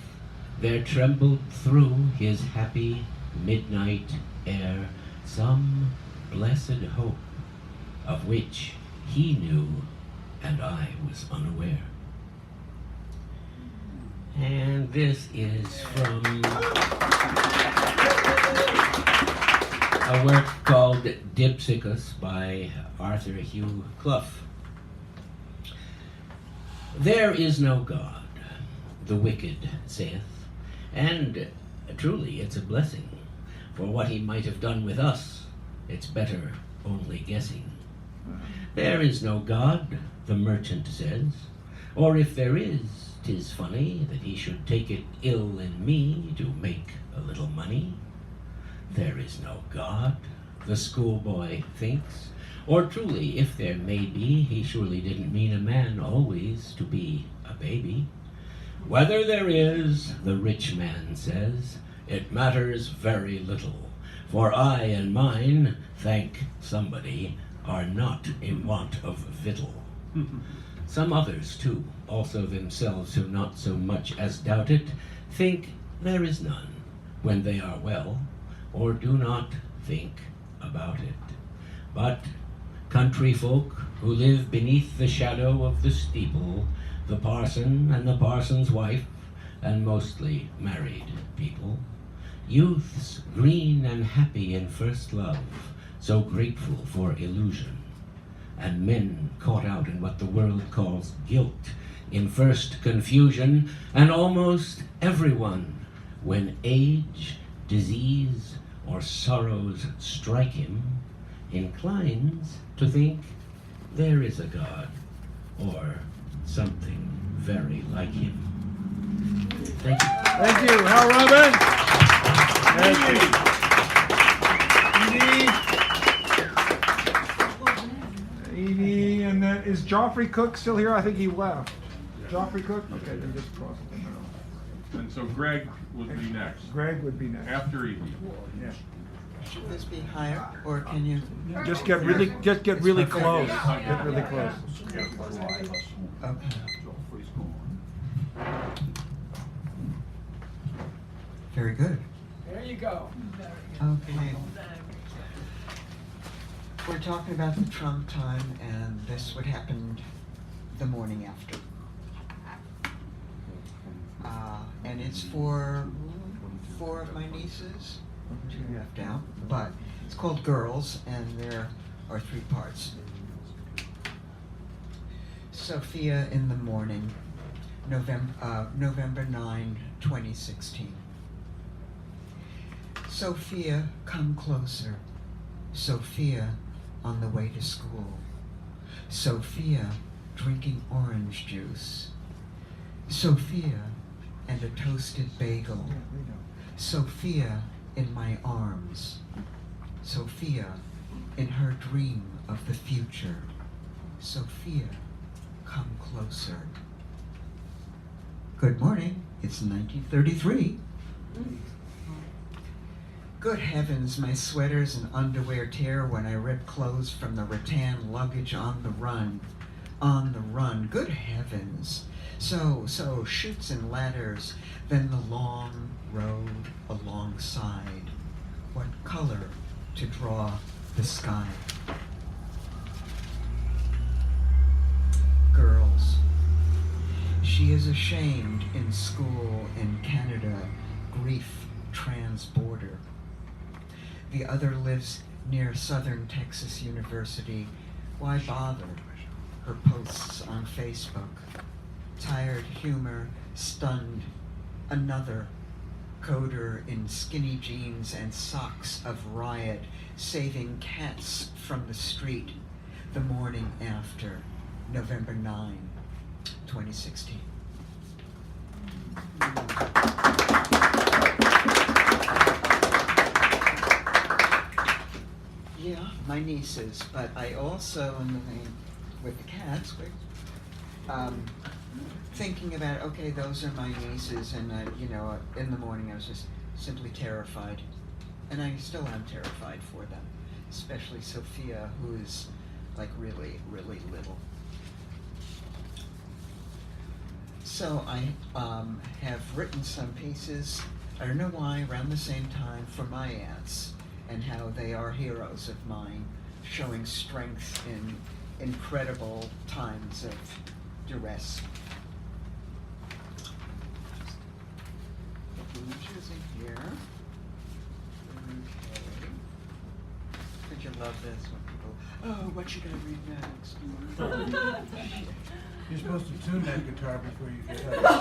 there trembled through his happy midnight air some blessed hope, of which he knew and I was unaware. And this is from a work called Dipsychus by Arthur Hugh Clough. There is no God, the wicked saith, and truly it's a blessing, for what he might have done with us, it's better only guessing. There is no God, the merchant says, or if there is, 'tis funny that he should take it ill in me to make a little money. There is no God, the schoolboy thinks, or truly, if there may be, he surely didn't mean a man always to be a baby. Whether there is, the rich man says, it matters very little, for I and mine, thank somebody, are not in want of victual. Some others, too, also themselves who not so much as doubt it, think there is none when they are well, or do not think about it. But country folk who live beneath the shadow of the steeple, the parson and the parson's wife, and mostly married people, youths green and happy in first love, so grateful for illusion, and men caught out in what the world calls guilt, in first confusion, and almost everyone, when age, disease, or sorrows strike him, inclines to think there is a God, or something very like him. Thank you. Thank you, Hal Robin. Thank you. Edie, and then is Joffrey Cook still here? I think he left. Joffrey Cook? Okay, then just cross it out. And so Greg would be next. Greg would be next. After Evie. Yeah. Should this be higher, or can you? Just get really close. Get really close. Okay. Very good. There you go. Okay. We're talking about the Trump time, and this would happen the morning after. And it's for 4 of my nieces, 2 left out, but it's called Girls, and there are 3 parts. Sophia in the morning, November 9, 2016. Sophia, come closer. Sophia on the way to school. Sophia drinking orange juice. Sophia and a toasted bagel. Sophia in my arms. Sophia in her dream of the future. Sophia, come closer. Good morning, it's 1933. Good heavens, my sweaters and underwear tear when I rip clothes from the rattan luggage on the run. On the run, good heavens. So, chutes and ladders, then the long road alongside. What color to draw the sky? Girls. She is ashamed in school in Canada, grief trans-border. The other lives near Southern Texas University. Why bother? Her posts on Facebook. Tired humor, stunned. Another coder in skinny jeans and socks of riot, saving cats from the street. The morning after, November 9, 2016. Yeah, my nieces, but I also, in the vein with the cats, thinking about, okay, those are my nieces, and in the morning I was just simply terrified, and I still am terrified for them, especially Sophia, who is like really, really little. So I have written some pieces, I don't know why, around the same time for my aunts, and how they are heroes of mine, showing strength incredible times of duress. Images in here. Okay. Don't you love this when people, oh, what should I read next? You're supposed to tune that guitar before you get up.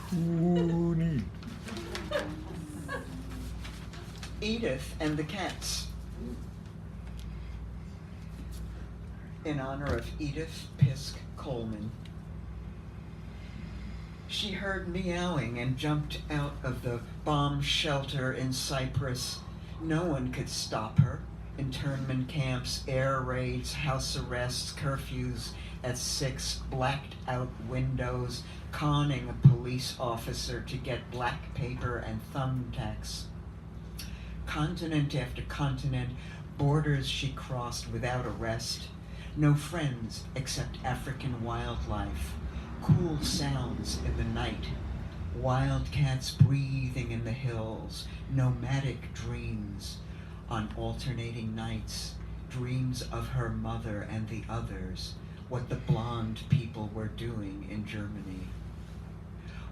Toonie. Edith and the Cats. In honor of Edith Pisk Coleman. She heard meowing and jumped out of the bomb shelter in Cyprus. No one could stop her. Internment camps, air raids, house arrests, curfews at 6, blacked out windows, conning a police officer to get black paper and thumbtacks. Continent after continent, borders she crossed without arrest. No friends except African wildlife. Cool sounds in the night. Wildcats breathing in the hills. Nomadic dreams. On alternating nights, dreams of her mother and the others, what the blonde people were doing in Germany.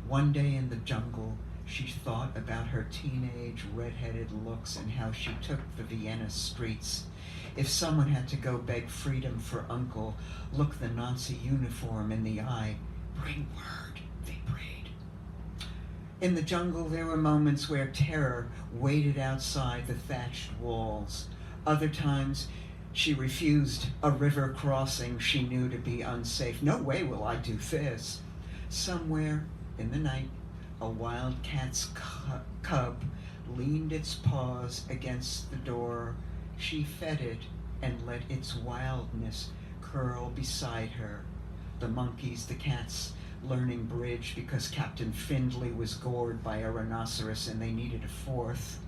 One day in the jungle, she thought about her teenage red-headed looks and how she took the Vienna streets. If someone had to go beg freedom for uncle, look the Nazi uniform in the eye, bring word, they prayed. In the jungle, there were moments where terror waited outside the thatched walls. Other times, she refused a river crossing she knew to be unsafe. No way will I do this. Somewhere in the night, a wildcat's cub leaned its paws against the door. She fed it and let its wildness curl beside her. The monkeys, the cats, learning bridge because Captain Findlay was gored by a rhinoceros and they needed a fourth.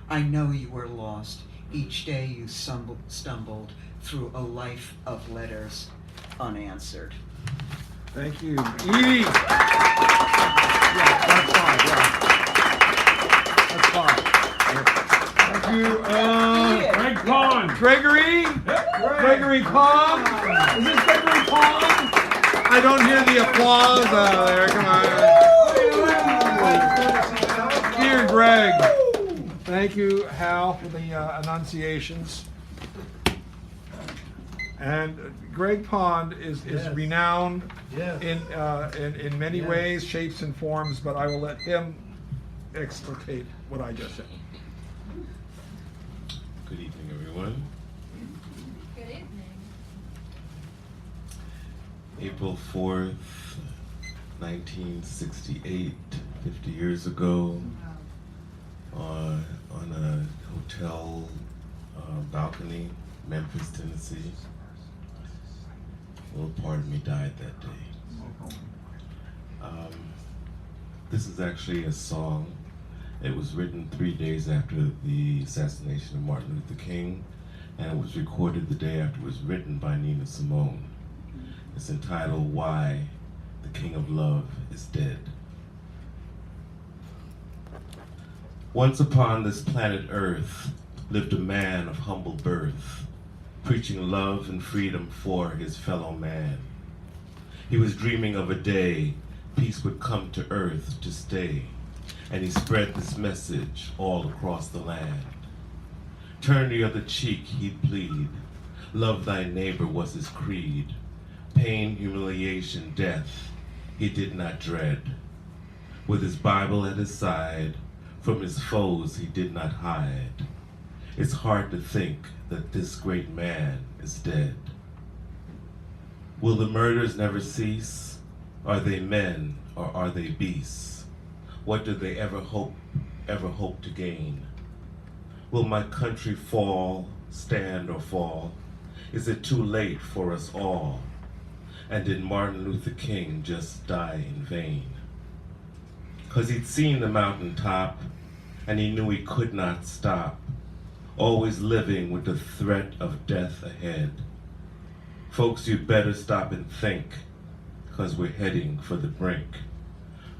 I know you were lost. Each day you stumbled through a life of letters unanswered. Thank you. Edie! Yeah, that's fine, yeah. That's fine. Thank you. Greg Pond. Gregory? Gregory Pond? Is this Gregory Pond? I don't hear the applause out there. Come on. Dear Greg. Thank you, Hal, for the enunciations. And Greg Pond is Yes. renowned Yes. in many Yes. ways, shapes, and forms, but I will let him explicate what I just said. Good evening, everyone. Good evening. April 4th, 1968, 50 years ago, on a hotel balcony, Memphis, Tennessee. A little part of me died that day. This is actually a song. It was written 3 days after the assassination of Martin Luther King, and it was recorded the day after it was written by Nina Simone. It's entitled, Why the King of Love is Dead. Once upon this planet Earth lived a man of humble birth, preaching love and freedom for his fellow man. He was dreaming of a day peace would come to Earth to stay, and he spread this message all across the land. Turn the other cheek, he'd plead. Love thy neighbor was his creed. Pain, humiliation, death, he did not dread. With his Bible at his side, from his foes he did not hide. It's hard to think that this great man is dead. Will the murders never cease? Are they men or are they beasts? What do they ever hope to gain? Will my country fall, stand or fall? Is it too late for us all? And did Martin Luther King just die in vain? 'Cause he'd seen the mountaintop and he knew he could not stop, always living with the threat of death ahead. Folks, you'd better stop and think, 'cause we're heading for the brink.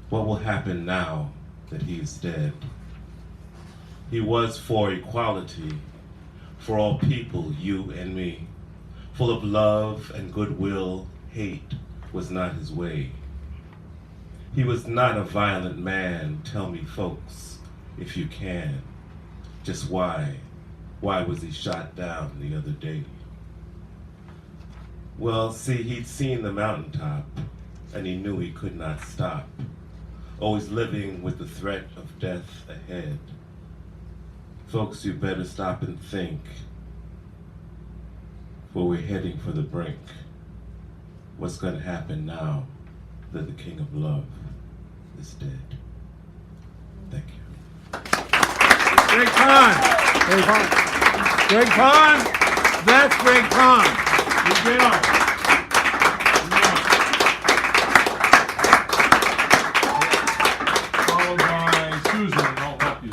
What will happen now that he is dead? He was for equality, for all people, you and me. Full of love and goodwill, hate was not his way. He was not a violent man, tell me folks, if you can. Just why was he shot down the other day? Well, see, he'd seen the mountaintop, and he knew he could not stop, always living with the threat of death ahead. Folks, you better stop and think, for we're heading for the brink. What's going to happen now that the King of Love is dead? Thank you. Greg Kahn. Greg Kahn. Greg Kahn. That's Greg Kahn. You go. Followed by Susan, and I'll help you,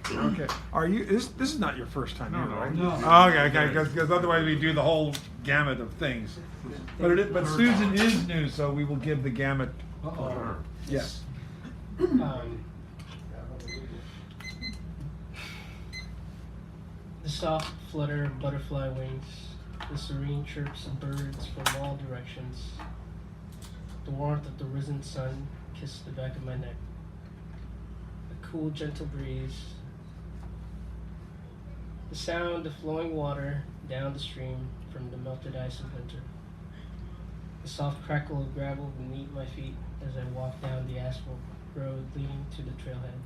Susan. Okay. Are you? This is not your first time here, No, right? no. Oh, okay. Because otherwise we do the whole gamut of things. But Susan is new, so we will give the gamut. Sure. Yes. The soft flutter of butterfly wings, the serene chirps of birds from all directions, the warmth of the risen sun kissed the back of my neck, a cool gentle breeze, the sound of flowing water down the stream from the melted ice of winter, the soft crackle of gravel beneath my feet as I walk down the asphalt road leading to the trailhead.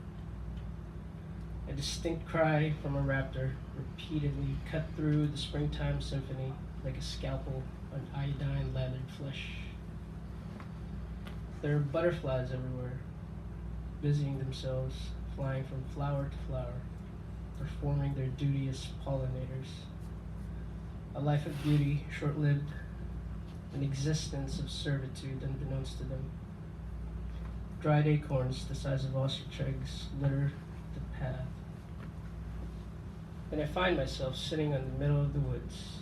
A distinct cry from a raptor repeatedly cut through the springtime symphony like a scalpel on iodine-lathered flesh. There are butterflies everywhere, busying themselves, flying from flower to flower, performing their duty as pollinators. A life of beauty, short-lived, an existence of servitude unbeknownst to them. Dried acorns the size of ostrich eggs litter the path. And I find myself sitting in the middle of the woods,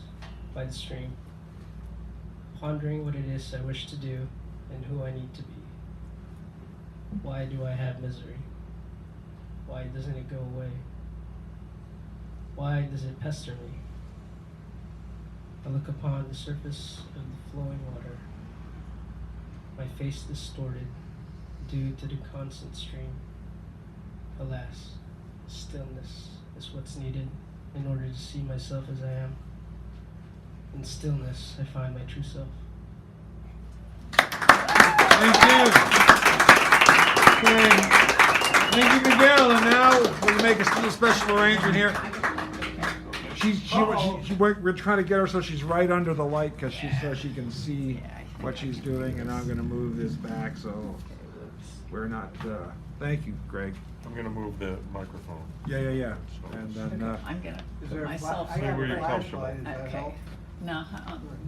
by the stream, pondering what it is I wish to do and who I need to be. Why do I have misery? Why doesn't it go away? Why does it pester me? I look upon the surface of the flowing water, my face distorted due to the constant stream. Alas, stillness is what's needed in order to see myself as I am. In stillness, I find my true self. Thank you. Okay. Thank you, Miguel. And now we're going to make a little special arrangement here. We're trying to get her so she's right under the light because so she can see what she's doing. And I'm going to move this back so we're not. Thank you, Greg. I'm going to move the microphone. Yeah. And then I'm gonna Is put there a myself. I got where a you're comfortable. flashlight, does that Okay. help? No,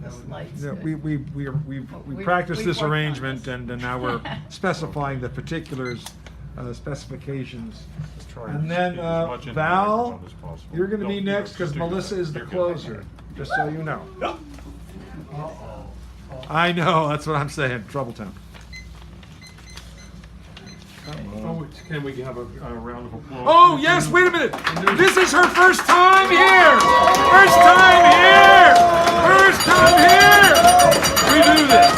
this light's yeah, good. we practiced we've this worked on arrangement, this. and now we're specifying the particulars, specifications. Let's try And to then speak as much into the Val, microphone as possible. you're going to be Don't- next because you're good. Melissa is the You're good. closer. Just so you know. I know. That's what I'm saying. Trouble Town. Oh, can we have a round of applause? Oh, yes, wait a minute. This is her first time here. First time here. First time here. We do this.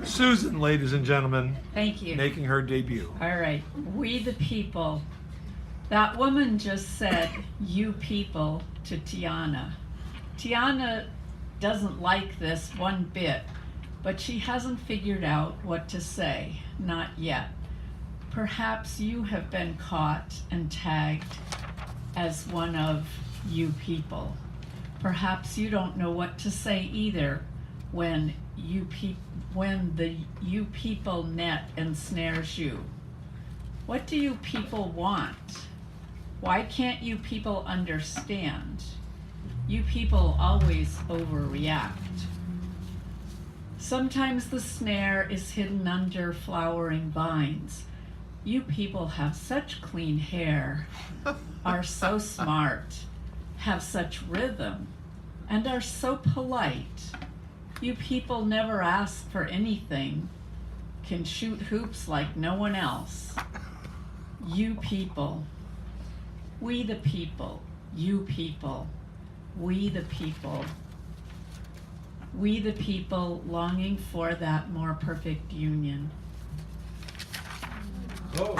Susan, ladies and gentlemen, Thank you. making her debut. All right, we the people. That woman just said, "You people," to Tiana. Tiana doesn't like this one bit, but she hasn't figured out what to say, not yet. Perhaps you have been caught and tagged as one of you people. Perhaps you don't know what to say either when the you people net ensnares you. What do you people want? Why can't you people understand? You people always overreact. Sometimes the snare is hidden under flowering vines. You people have such clean hair, are so smart, have such rhythm. and are so polite. You people never ask for anything, can shoot hoops like no one else. You people, we the people, you people, we the people. We the people longing for that more perfect union. Oh.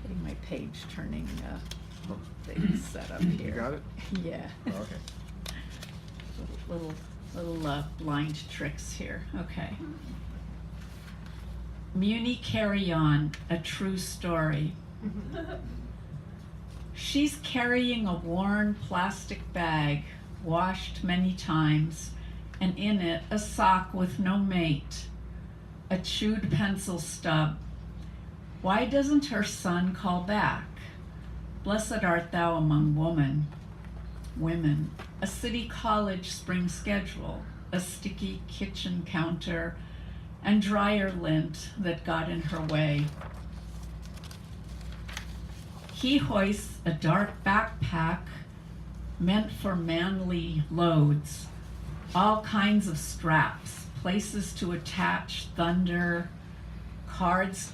Getting my page turning thing set up here. You got it? Yeah. Oh, okay. Little blind tricks here. Okay. Muni Carry On, a true story. She's carrying a worn plastic bag, washed many times, and in it a sock with no mate, a chewed pencil stub. Why doesn't her son call back? Blessed art thou among women, a city college spring schedule, a sticky kitchen counter, and dryer lint that got in her way. He hoists a dark backpack meant for manly loads, all kinds of straps, places to attach thunder, cords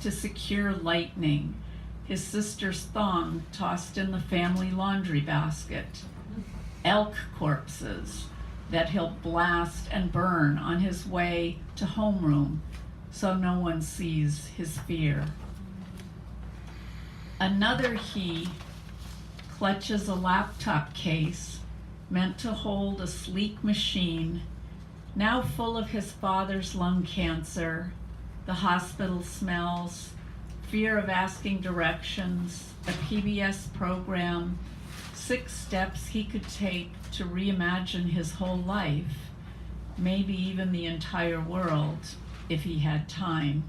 to secure lightning, his sister's thong tossed in the family laundry basket, elk corpses that he'll blast and burn on his way to homeroom so no one sees his fear. Another he clutches a laptop case meant to hold a sleek machine, now full of his father's lung cancer, the hospital smells, fear of asking directions, a PBS program, 6 steps he could take to reimagine his whole life, maybe even the entire world, if he had time.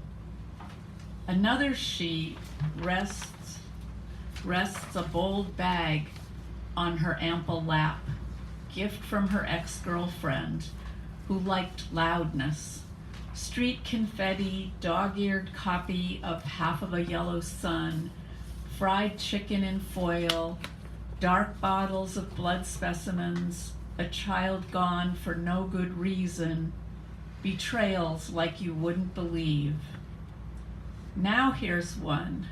Another she rests a bold bag on her ample lap, gift from her ex-girlfriend, who liked loudness. Street confetti, dog-eared copy of Half of a Yellow Sun, fried chicken in foil, dark bottles of blood specimens, a child gone for no good reason, betrayals like you wouldn't believe. Now here's one.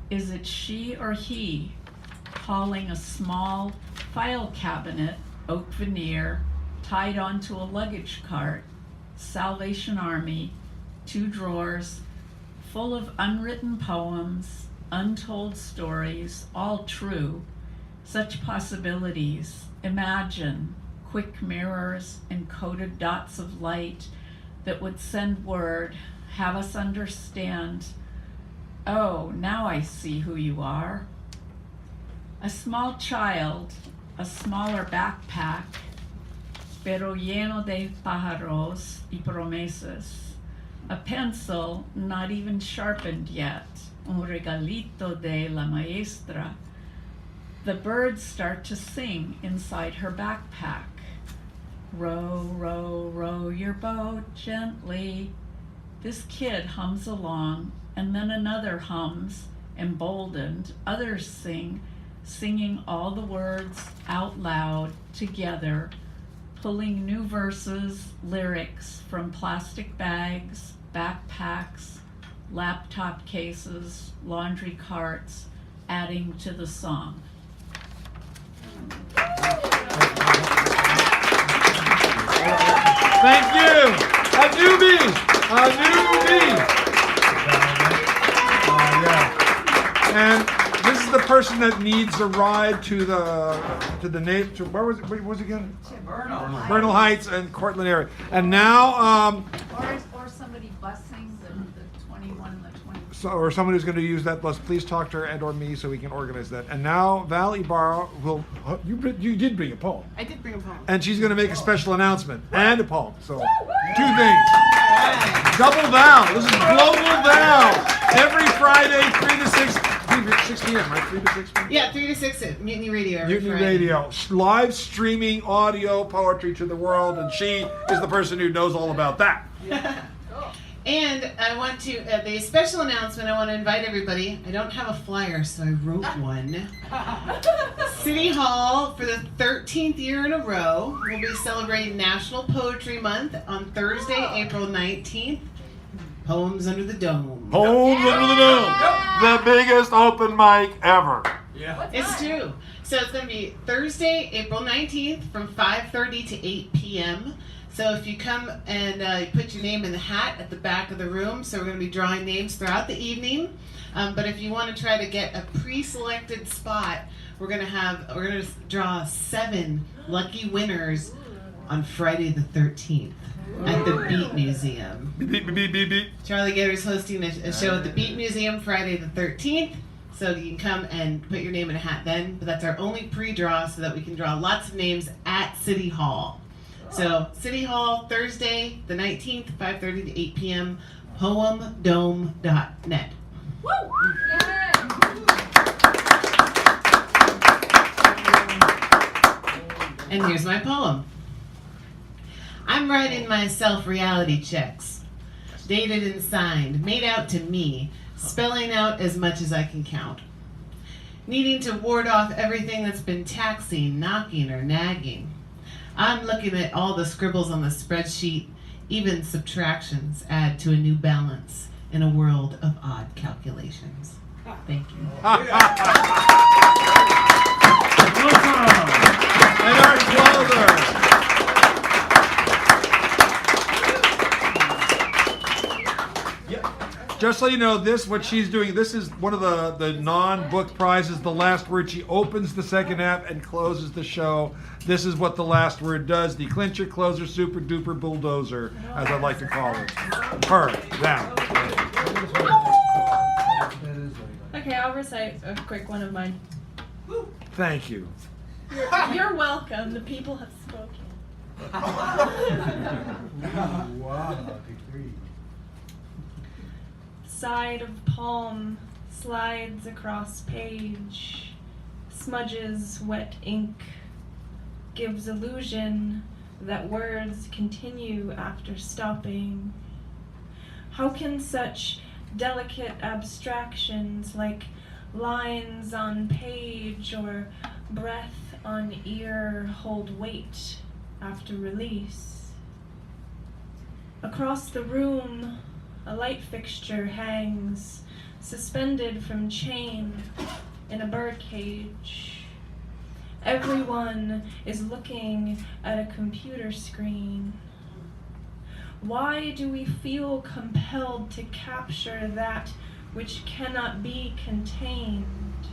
Is it she or he hauling a small file cabinet, oak veneer, tied onto a luggage cart, Salvation Army, 2 drawers, full of unwritten poems, untold stories, all true, such possibilities. Imagine quick mirrors and coded dots of light that would send word, have us understand, oh, now I see who you are. A small child, a smaller backpack, pero lleno de pájaros y promesas. A pencil not even sharpened yet, un regalito de la maestra. The birds start to sing inside her backpack. Row, row, row your boat gently. This kid hums along, and then another hums, emboldened. Others sing, singing all the words out loud together, pulling new verses, lyrics from plastic bags, backpacks, laptop cases, laundry carts, adding to the song. Thank you. A newbie. Yeah. And this is the person that needs a ride to where was it? Where was it again? Bernal Heights and Cortland area. And now Or somebody busing the 21 and the 20. or someone who's going to use that bus, please talk to her and or me so we can organize that. And now Val Ibarra will, you did bring a poem. I did bring a poem. And she's going to make a special announcement and a poem. So 2 things. Double Val. This is Global Val. Every Friday, 3 to 6 p.m., right? 3 to 6 p.m.? Yeah, 3 to 6 at Mutiny Radio every Mutiny Friday. Radio. Live streaming audio poetry to the world, and she is the person who knows all about that. And I want to, the special announcement, I want to invite everybody. I don't have a flyer, so I wrote one. City Hall, for the 13th year in a row, will be celebrating National Poetry Month on Thursday, April 19th. Poems Under the Dome. Poems Under the Dome. The biggest open mic ever. It's true. So it's going to be Thursday, April 19th from 5:30 to 8 p.m. So if you come and put your name in the hat at the back of the room, so we're going to be drawing names throughout the evening. But if you want to try to get a pre-selected spot, we're going to draw 7 lucky winners on Friday the 13th at the Beat Museum. Beep, beep, beep, beep. Charlie Gatter's hosting a show at the Beat Museum Friday the 13th. So you can come and put your name in a hat then. But that's our only pre-draw so that we can draw lots of names at City Hall. So City Hall, Thursday the 19th, 5:30 to 8 p.m. poemdome.net. And here's my poem. I'm writing myself reality checks, dated and signed, made out to me, spelling out as much as I can count. Needing to ward off everything that's been taxing, knocking, or nagging. I'm looking at all the scribbles on the spreadsheet, even subtractions add to a new balance in a world of odd calculations. Thank you. And our closer. Just so you know, what she's doing, this is one of the non-book prizes, the last word. She opens the second half and closes the show. This is what the last word does. The clincher, closer, super duper bulldozer, as I like to call it. Her, down. Okay, I'll recite a quick one of mine. Thank you. You're welcome. The people have spoken. Wow, pt3. Side of palm slides across page, smudges wet ink, gives illusion that words continue after stopping. How can such delicate abstractions like lines on page or breath on ear hold weight after release? Across the room, a light fixture hangs, suspended from chain in a birdcage. Everyone is looking at a computer screen. Why do we feel compelled to capture that which cannot be contained?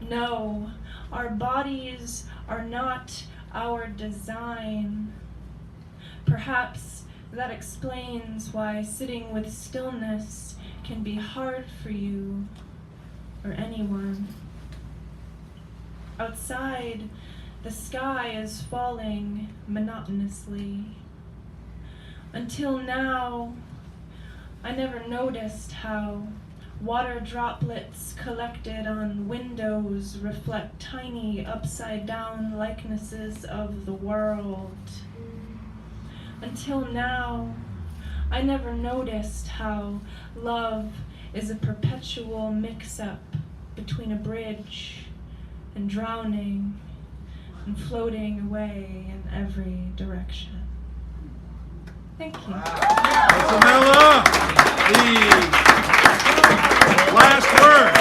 No, our bodies are not our design. Perhaps that explains why sitting with stillness can be hard for you or anyone. Outside, the sky is falling monotonously. Until now, I never noticed how water droplets collected on windows reflect tiny upside-down likenesses of the world. Until now, I never noticed how love is a perpetual mix-up between a bridge and drowning and floating away in every direction. Thank you. Samela, the last word.